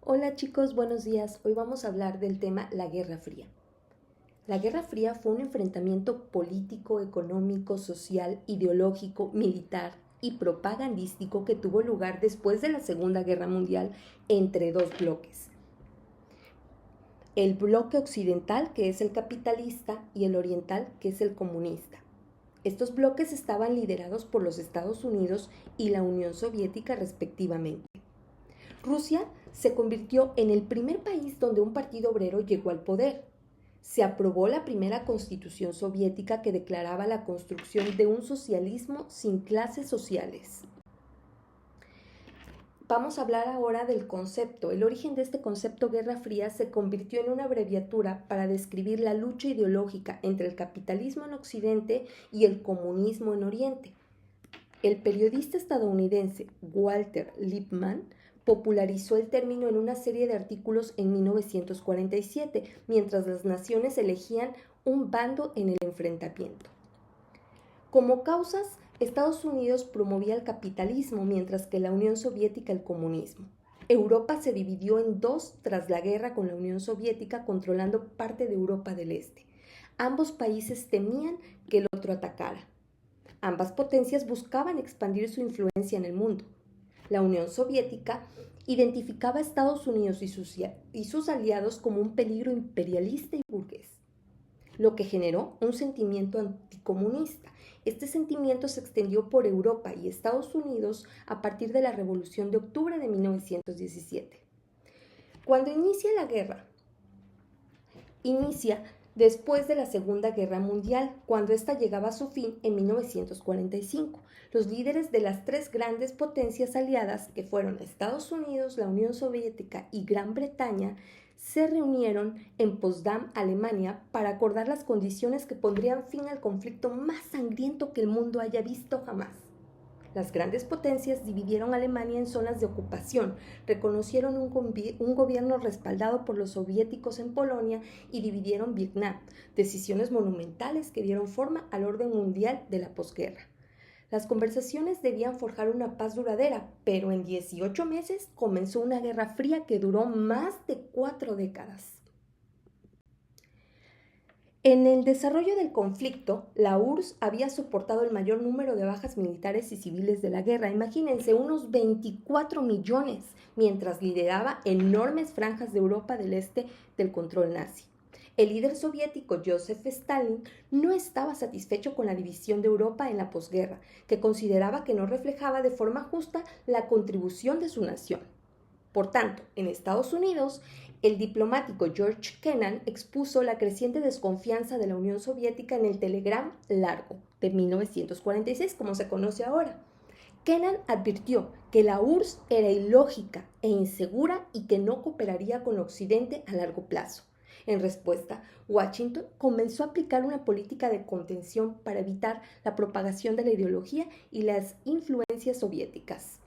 Hola chicos, buenos días. Hoy vamos a hablar del tema la Guerra Fría. La Guerra Fría fue un enfrentamiento político, económico, social, ideológico, militar y propagandístico que tuvo lugar después de la Segunda Guerra Mundial entre dos bloques. El bloque occidental, que es el capitalista, y el oriental, que es el comunista. Estos bloques estaban liderados por los Estados Unidos y la Unión Soviética respectivamente. Rusia se convirtió en el primer país donde un partido obrero llegó al poder. Se aprobó la primera constitución soviética que declaraba la construcción de un socialismo sin clases sociales. Vamos a hablar ahora del concepto. El origen de este concepto Guerra Fría se convirtió en una abreviatura para describir la lucha ideológica entre el capitalismo en Occidente y el comunismo en Oriente. El periodista estadounidense Walter Lippmann popularizó el término en una serie de artículos en 1947, mientras las naciones elegían un bando en el enfrentamiento. Como causas, Estados Unidos promovía el capitalismo, mientras que la Unión Soviética el comunismo. Europa se dividió en dos tras la guerra con la Unión Soviética controlando parte de Europa del Este. Ambos países temían que el otro atacara. Ambas potencias buscaban expandir su influencia en el mundo. La Unión Soviética identificaba a Estados Unidos y sus aliados como un peligro imperialista y burgués, lo que generó un sentimiento anticomunista. Este sentimiento se extendió por Europa y Estados Unidos a partir de la Revolución de Octubre de 1917. Cuando inicia la guerra, inicia después de la Segunda Guerra Mundial, cuando ésta llegaba a su fin en 1945. Los líderes de las tres grandes potencias aliadas, que fueron Estados Unidos, la Unión Soviética y Gran Bretaña, se reunieron en Potsdam, Alemania, para acordar las condiciones que pondrían fin al conflicto más sangriento que el mundo haya visto jamás. Las grandes potencias dividieron Alemania en zonas de ocupación, reconocieron un gobierno respaldado por los soviéticos en Polonia y dividieron Vietnam, decisiones monumentales que dieron forma al orden mundial de la posguerra. Las conversaciones debían forjar una paz duradera, pero en 18 meses comenzó una guerra fría que duró más de 4 décadas. En el desarrollo del conflicto, la URSS había soportado el mayor número de bajas militares y civiles de la guerra, imagínense, unos 24 millones, mientras lideraba enormes franjas de Europa del Este del control nazi. El líder soviético Joseph Stalin no estaba satisfecho con la división de Europa en la posguerra, que consideraba que no reflejaba de forma justa la contribución de su nación. Por tanto, en Estados Unidos, el diplomático George Kennan expuso la creciente desconfianza de la Unión Soviética en el Telegram Largo de 1946, como se conoce ahora. Kennan advirtió que la URSS era ilógica e insegura y que no cooperaría con Occidente a largo plazo. En respuesta, Washington comenzó a aplicar una política de contención para evitar la propagación de la ideología y las influencias soviéticas.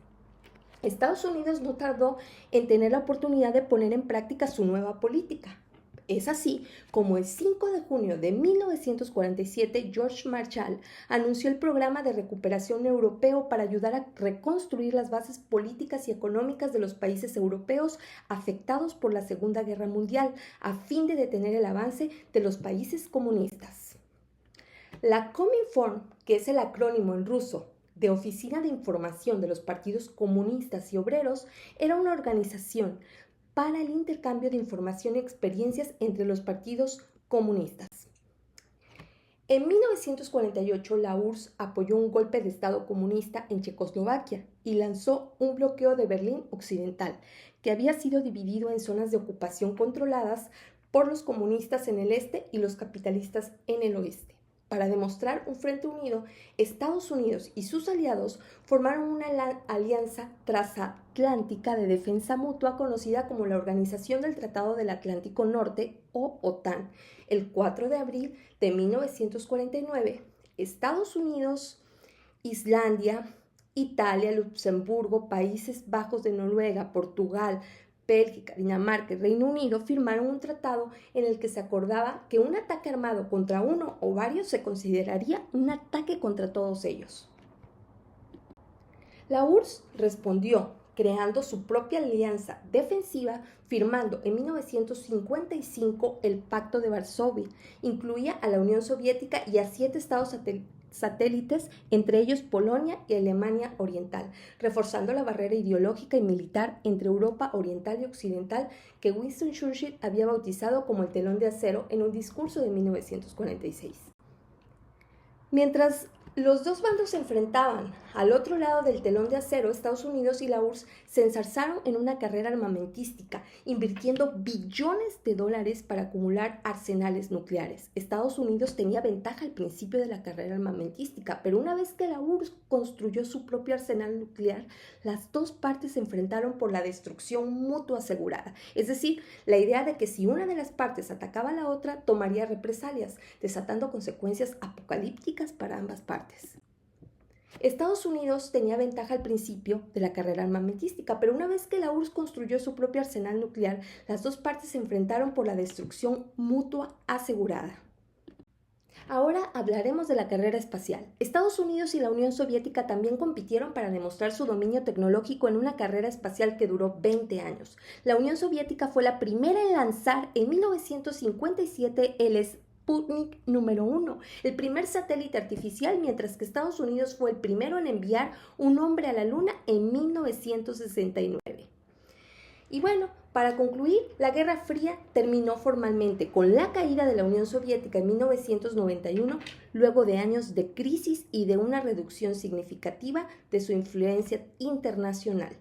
Estados Unidos no tardó en tener la oportunidad de poner en práctica su nueva política. Es así como el 5 de junio de 1947 George Marshall anunció el Programa de Recuperación Europeo para ayudar a reconstruir las bases políticas y económicas de los países europeos afectados por la Segunda Guerra Mundial, a fin de detener el avance de los países comunistas. La Cominform, que es el acrónimo en ruso de Oficina de Información de los Partidos Comunistas y Obreros, era una organización para el intercambio de información y experiencias entre los partidos comunistas. En 1948, la URSS apoyó un golpe de Estado comunista en Checoslovaquia y lanzó un bloqueo de Berlín Occidental, que había sido dividido en zonas de ocupación controladas por los comunistas en el este y los capitalistas en el oeste. Para demostrar un frente unido, Estados Unidos y sus aliados formaron una alianza transatlántica de defensa mutua conocida como la Organización del Tratado del Atlántico Norte o OTAN. El 4 de abril de 1949, Estados Unidos, Islandia, Italia, Luxemburgo, Países Bajos de Noruega, Portugal, Bélgica, Dinamarca y Reino Unido firmaron un tratado en el que se acordaba que un ataque armado contra uno o varios se consideraría un ataque contra todos ellos. La URSS respondió creando su propia alianza defensiva, firmando en 1955 el Pacto de Varsovia. Incluía a la Unión Soviética y a 7 estados satélites, entre ellos Polonia y Alemania Oriental, reforzando la barrera ideológica y militar entre Europa Oriental y Occidental que Winston Churchill había bautizado como el telón de acero en un discurso de 1946. Mientras los dos bandos se enfrentaban al otro lado del telón de acero, Estados Unidos y la URSS se enzarzaron en una carrera armamentística, invirtiendo billones de dólares para acumular arsenales nucleares. Estados Unidos tenía ventaja al principio de la carrera armamentística, pero una vez que la URSS construyó su propio arsenal nuclear, las dos partes se enfrentaron por la destrucción mutua asegurada. Es decir, la idea de que si una de las partes atacaba a la otra, tomaría represalias, desatando consecuencias apocalípticas para ambas partes. Estados Unidos tenía ventaja al principio de la carrera armamentística, pero una vez que la URSS construyó su propio arsenal nuclear, las dos partes se enfrentaron por la destrucción mutua asegurada. Ahora hablaremos de la carrera espacial. Estados Unidos y la Unión Soviética también compitieron para demostrar su dominio tecnológico en una carrera espacial que duró 20 años. La Unión Soviética fue la primera en lanzar en 1957 el Sputnik número 1, el primer satélite artificial, mientras que Estados Unidos fue el primero en enviar un hombre a la Luna en 1969. Y bueno, para concluir, la Guerra Fría terminó formalmente con la caída de la Unión Soviética en 1991, luego de años de crisis y de una reducción significativa de su influencia internacional.